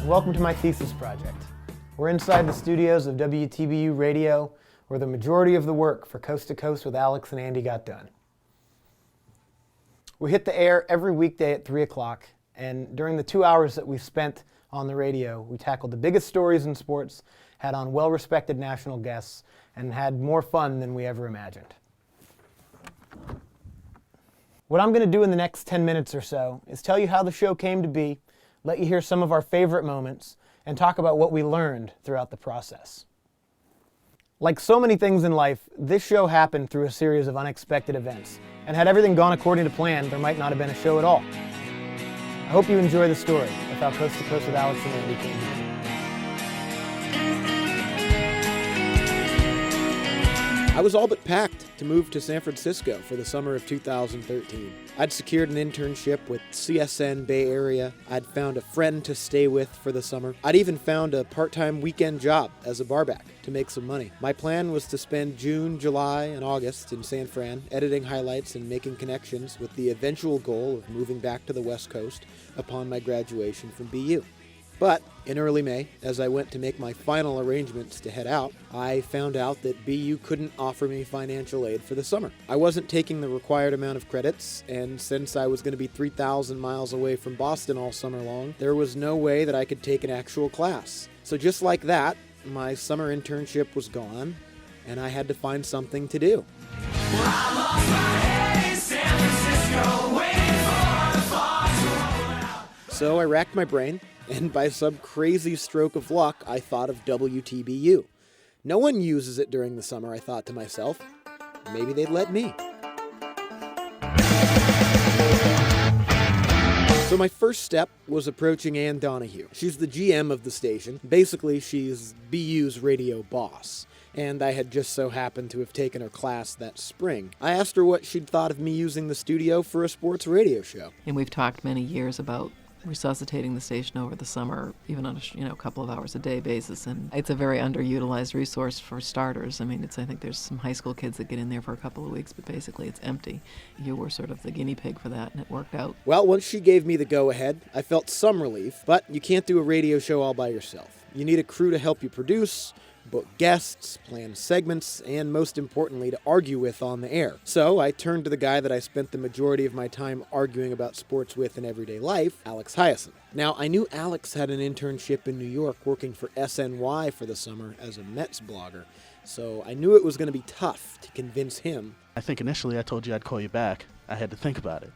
welcome to my thesis project. We're inside the studios of WTBU Radio, where the majority of the work for Coast to Coast with Alex and Andy got done. We hit the air every weekday at 3 o'clock, and during the 2 hours that we spent on the radio, we tackled the biggest stories in sports, had on well-respected national guests, and had more fun than we ever imagined. What I'm going to do in the next 10 minutes or so is tell you how the show came to be, let you hear some of our favorite moments, and talk about what we learned throughout the process. Like so many things in life, this show happened through a series of unexpected events, and had everything gone according to plan, there might not have been a show at all. I hope you enjoy the story of how Coast to Coast with Alex and Andy came to be. I was all but packed to move to San Francisco for the summer of 2013. I'd secured an internship with CSN Bay Area. I'd found a friend to stay with for the summer. I'd even found a part-time weekend job as a barback to make some money. My plan was to spend June, July, and August in San Fran, editing highlights and making connections with the eventual goal of moving back to the West Coast upon my graduation from BU. But in early May, as I went to make my final arrangements to head out, I found out that BU couldn't offer me financial aid for the summer. I wasn't taking the required amount of credits, and since I was going to be 3,000 miles away from Boston all summer long, there was no way that I could take an actual class. So just like that, my summer internship was gone, and I had to find something to do. Well, I lost my head in San Francisco, waiting for the fog to roll out. So I racked my brain, and by some crazy stroke of luck, I thought of WTBU. No one uses it during the summer, I thought to myself. Maybe they'd let me. So my first step was approaching Ann Donahue. She's the GM of the station. Basically, she's BU's radio boss. And I had just so happened to have taken her class that spring. I asked her what she'd thought of me using the studio for a sports radio show. And we've talked many years about resuscitating the station over the summer, even on a couple of hours a day basis, and it's a very underutilized resource for starters. I mean, I think there's some high school kids that get in there for a couple of weeks, but basically it's empty. You were sort of the guinea pig for that, and it worked out. Well, once she gave me the go-ahead, I felt some relief, but you can't do a radio show all by yourself. You need a crew to help you produce, book guests, plan segments, and most importantly, to argue with on the air. So I turned to the guy that I spent the majority of my time arguing about sports with in everyday life, Alex Hyacinth. Now, I knew Alex had an internship in New York working for SNY for the summer as a Mets blogger, so I knew it was going to be tough to convince him. I think initially I told you I'd call you back. I had to think about it.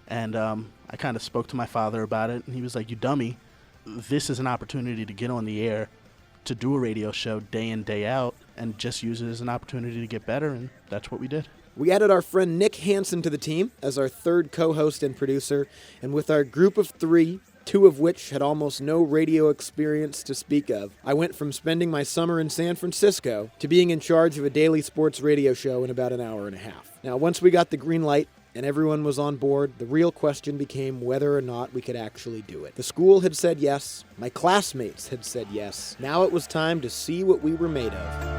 And I kind of spoke to my father about it, and he was like, "You dummy, this is an opportunity to get on the air, to do a radio show day in, day out, and just use it as an opportunity to get better," and that's what we did. We added our friend Nick Hansen to the team as our third co-host and producer, and with our group of three, two of which had almost no radio experience to speak of, I went from spending my summer in San Francisco to being in charge of a daily sports radio show in about an hour and a half. Now, once we got the green light, and everyone was on board, the real question became whether or not we could actually do it. The school had said yes, my classmates had said yes. Now it was time to see what we were made of.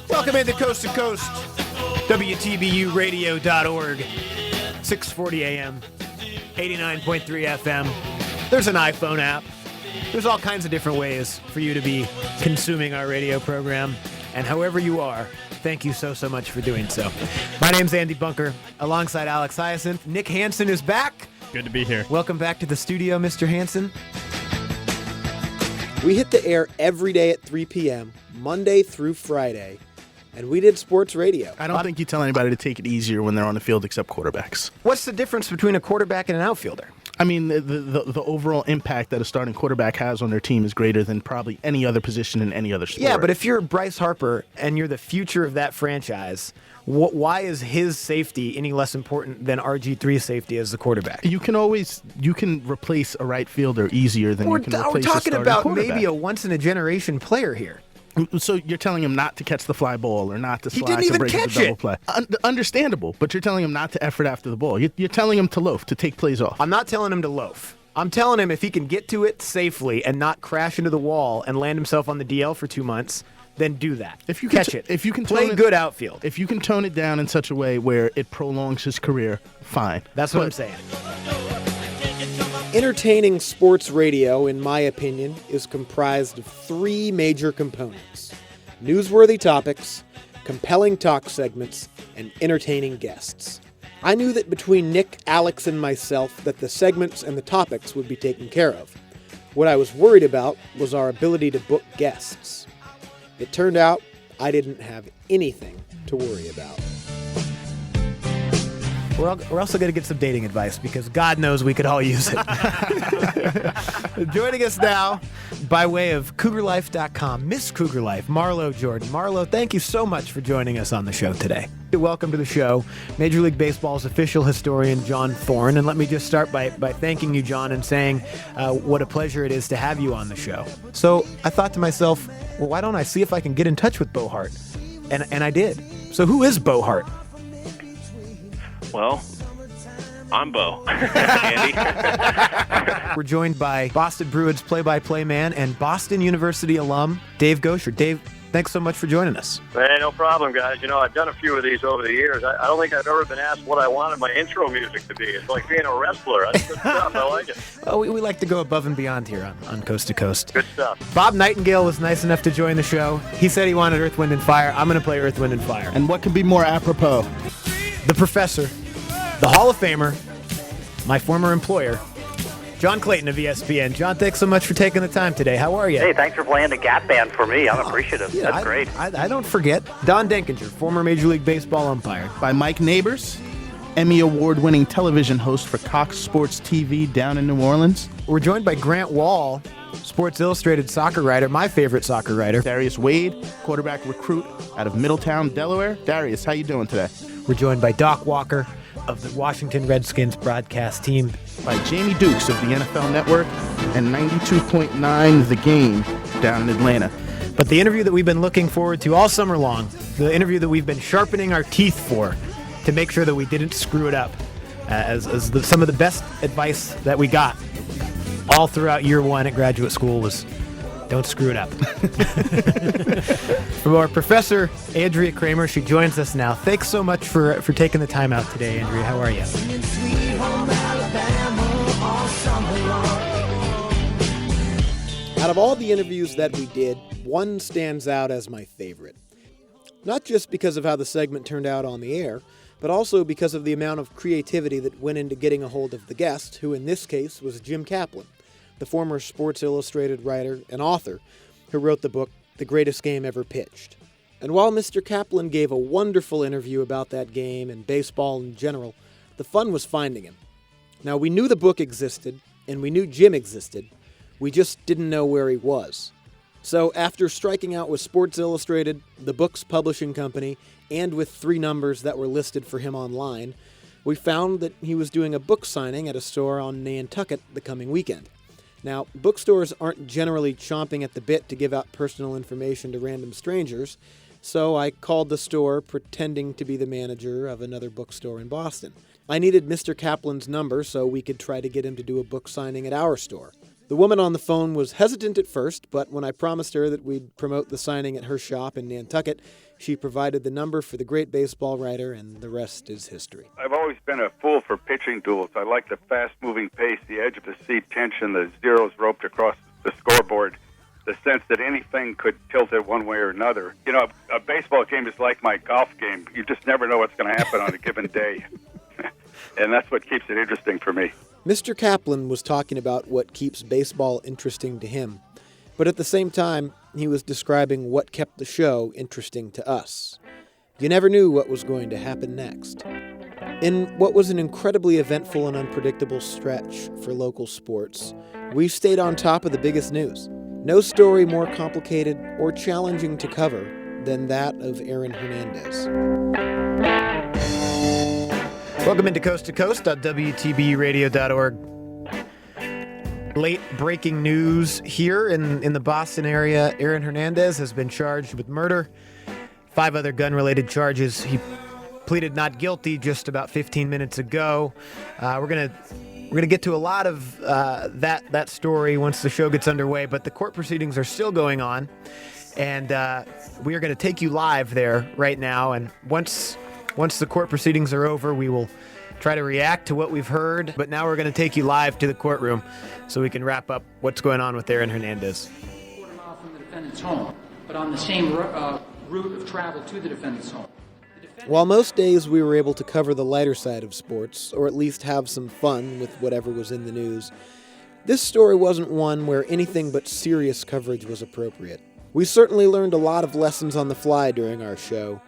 Welcome into Coast to Coast, WTBUradio.org, 640 AM, 89.3 FM. There's an iPhone app. There's all kinds of different ways for you to be consuming our radio program. And however you are, thank you so much for doing so. My name's Andy Bunker, alongside Alex Hyacinth. Nick Hansen is back. Good to be here. Welcome back to the studio, Mr. Hansen. We hit the air every day at 3 p.m., Monday through Friday, and we did sports radio. I don't think you tell anybody to take it easier when they're on the field except quarterbacks. What's the difference between a quarterback and an outfielder? I mean, the overall impact that a starting quarterback has on their team is greater than probably any other position in any other sport. Yeah, but if you're Bryce Harper and you're the future of that franchise, why is his safety any less important than RG3's safety as the quarterback? You can replace a right fielder easier than you can replace a starting quarterback. We're talking about maybe a once-in-a-generation player here. So you're telling him not to catch the fly ball or not to slide to break the double play. Understandable, but you're telling him not to effort after the ball. You're telling him to loaf, to take plays off. I'm not telling him to loaf. I'm telling him if he can get to it safely and not crash into the wall and land himself on the DL for 2 months, then do that. If you can catch it, if you can play tone it- good outfield. If you can tone it down in such a way where it prolongs his career, fine. That's what I'm saying. Entertaining sports radio, in my opinion, is comprised of three major components: newsworthy topics, compelling talk segments, and entertaining guests. I knew that between Nick, Alex, and myself that the segments and the topics would be taken care of. What I was worried about was our ability to book guests. It turned out I didn't have anything to worry about. We're also going to get some dating advice because God knows we could all use it. Joining us now by way of CougarLife.com, Miss Cougar Life, Marlo Jordan. Marlo, thank you so much for joining us on the show today. Welcome to the show, Major League Baseball's official historian, John Thorne. And let me just start by thanking you, John, and saying what a pleasure it is to have you on the show. So I thought to myself, well, why don't I see if I can get in touch with Bo Hart? And I did. So who is Bo Hart? Well, I'm Bo. Andy. We're joined by Boston Bruins play-by-play man and Boston University alum, Dave Gosher. Dave, thanks so much for joining us. Hey, no problem, guys. You know, I've done a few of these over the years. I don't think I've ever been asked what I wanted my intro music to be. It's like being a wrestler. That's good stuff. I like it. Well, we like to go above and beyond here on Coast to Coast. Good stuff. Bob Nightingale was nice enough to join the show. He said he wanted Earth, Wind, and Fire. I'm going to play Earth, Wind, and Fire. And what can be more apropos? The Professor, the Hall of Famer, my former employer, John Clayton of ESPN. John, thanks so much for taking the time today. How are you? Hey, thanks for playing the Gap Band for me. I'm appreciative. That's great. I don't forget. Don Denkinger, former Major League Baseball umpire. By Mike Neighbors, Emmy Award-winning television host for Cox Sports TV down in New Orleans. We're joined by Grant Wall, Sports Illustrated soccer writer, my favorite soccer writer. Darius Wade, quarterback recruit out of Middletown, Delaware. Darius, how you doing today? We're joined by Doc Walker of the Washington Redskins broadcast team. By Jamie Dukes of the NFL Network and 92.9 The Game down in Atlanta. But the interview that we've been looking forward to all summer long, the interview that we've been sharpening our teeth for to make sure that we didn't screw it up, some of the best advice that we got all throughout year one at graduate school was don't screw it up. From our professor, Andrea Kramer, she joins us now. Thanks so much for taking the time out today, Andrea. How are you? Out of all the interviews that we did, one stands out as my favorite. Not just because of how the segment turned out on the air, but also because of the amount of creativity that went into getting a hold of the guest, who in this case was Jim Kaplan, the former Sports Illustrated writer and author who wrote the book The Greatest Game Ever Pitched. And while Mr. Kaplan gave a wonderful interview about that game and baseball in general, the fun was finding him. Now, we knew the book existed, and we knew Jim existed. We just didn't know where he was. So after striking out with Sports Illustrated, the book's publishing company, and with 3 numbers that were listed for him online, we found that he was doing a book signing at a store on Nantucket the coming weekend. Now, bookstores aren't generally chomping at the bit to give out personal information to random strangers, so I called the store pretending to be the manager of another bookstore in Boston. I needed Mr. Kaplan's number so we could try to get him to do a book signing at our store. The woman on the phone was hesitant at first, but when I promised her that we'd promote the signing at her shop in Nantucket, she provided the number for the great baseball writer, and the rest is history. I've always been a fool for pitching duels. I like the fast-moving pace, the edge of the seat tension, the zeros roped across the scoreboard, the sense that anything could tilt it one way or another. You know, a baseball game is like my golf game. You just never know what's going to happen on a given day. And that's what keeps it interesting for me. Mr. Kaplan was talking about what keeps baseball interesting to him, but at the same time, he was describing what kept the show interesting to us. You never knew what was going to happen next. In what was an incredibly eventful and unpredictable stretch for local sports, we stayed on top of the biggest news. No story more complicated or challenging to cover than that of Aaron Hernandez. Welcome into Coast to Coast on WTBURadio.org. Late breaking news here in the Boston area. Aaron Hernandez has been charged with murder, 5 other gun-related charges. He pleaded not guilty just about 15 minutes ago. We're gonna get to a lot of that story once the show gets underway, but the court proceedings are still going on. And we are going to take you live there right now. And once the court proceedings are over, we will try to react to what we've heard. But now we're going to take you live to the courtroom so we can wrap up what's going on with Aaron Hernandez. Quarter mile from the defendant's home, but on the same route of travel to the defendant's home. While most days we were able to cover the lighter side of sports, or at least have some fun with whatever was in the news, this story wasn't one where anything but serious coverage was appropriate. We certainly learned a lot of lessons on the fly during our show.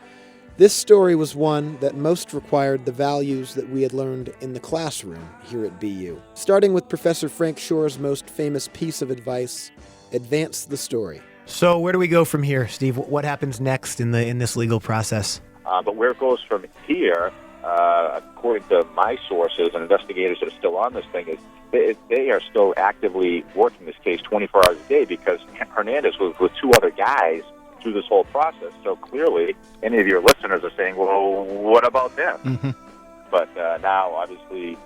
This story was one that most required the values that we had learned in the classroom here at BU. Starting with Professor Frank Shore's most famous piece of advice, advance the story. So where do we go from here, Steve? What happens next in this legal process? But where it goes from here, according to my sources and investigators that are still on this thing, is they are still actively working this case 24 hours a day because Hernandez was with two other guys through this whole process. So clearly, any of your listeners are saying, well, what about them? Mm-hmm. But now, obviously,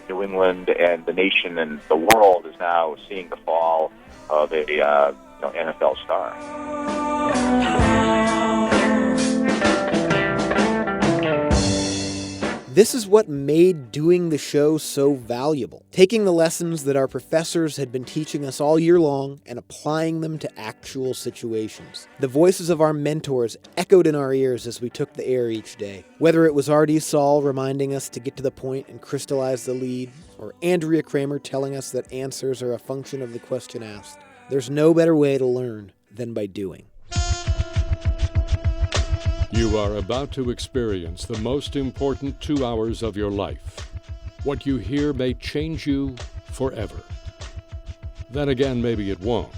New England and the nation and the world is now seeing the fall of a NFL star. This is what made doing the show so valuable. Taking the lessons that our professors had been teaching us all year long and applying them to actual situations. The voices of our mentors echoed in our ears as we took the air each day. Whether it was R.D. Saul reminding us to get to the point and crystallize the lead, or Andrea Kramer telling us that answers are a function of the question asked, there's no better way to learn than by doing. You are about to experience the most important 2 hours of your life. What you hear may change you forever. Then again, maybe it won't.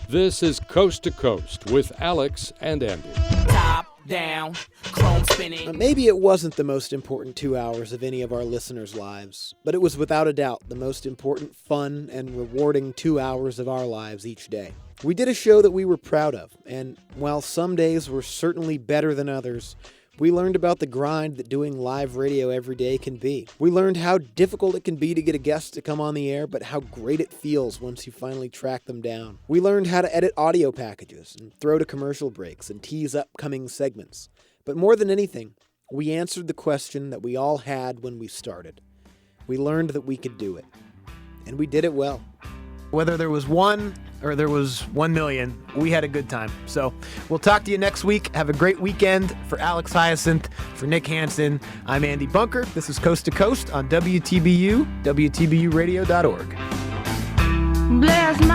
This is Coast to Coast with Alex and Andy. Top down, chrome spinning. Maybe it wasn't the most important 2 hours of any of our listeners' lives, but it was without a doubt the most important, fun, and rewarding 2 hours of our lives each day. We did a show that we were proud of, and while some days were certainly better than others, we learned about the grind that doing live radio every day can be. We learned how difficult it can be to get a guest to come on the air, but how great it feels once you finally track them down. We learned how to edit audio packages and throw to commercial breaks and tease upcoming segments. But more than anything, we answered the question that we all had when we started. We learned that we could do it. And we did it well. Whether there was one or there was 1 million, we had a good time. So we'll talk to you next week. Have a great weekend. For Alex Hyacinth, for Nick Hansen, I'm Andy Bunker. This is Coast to Coast on WTBU, WTBUradio.org. Bless my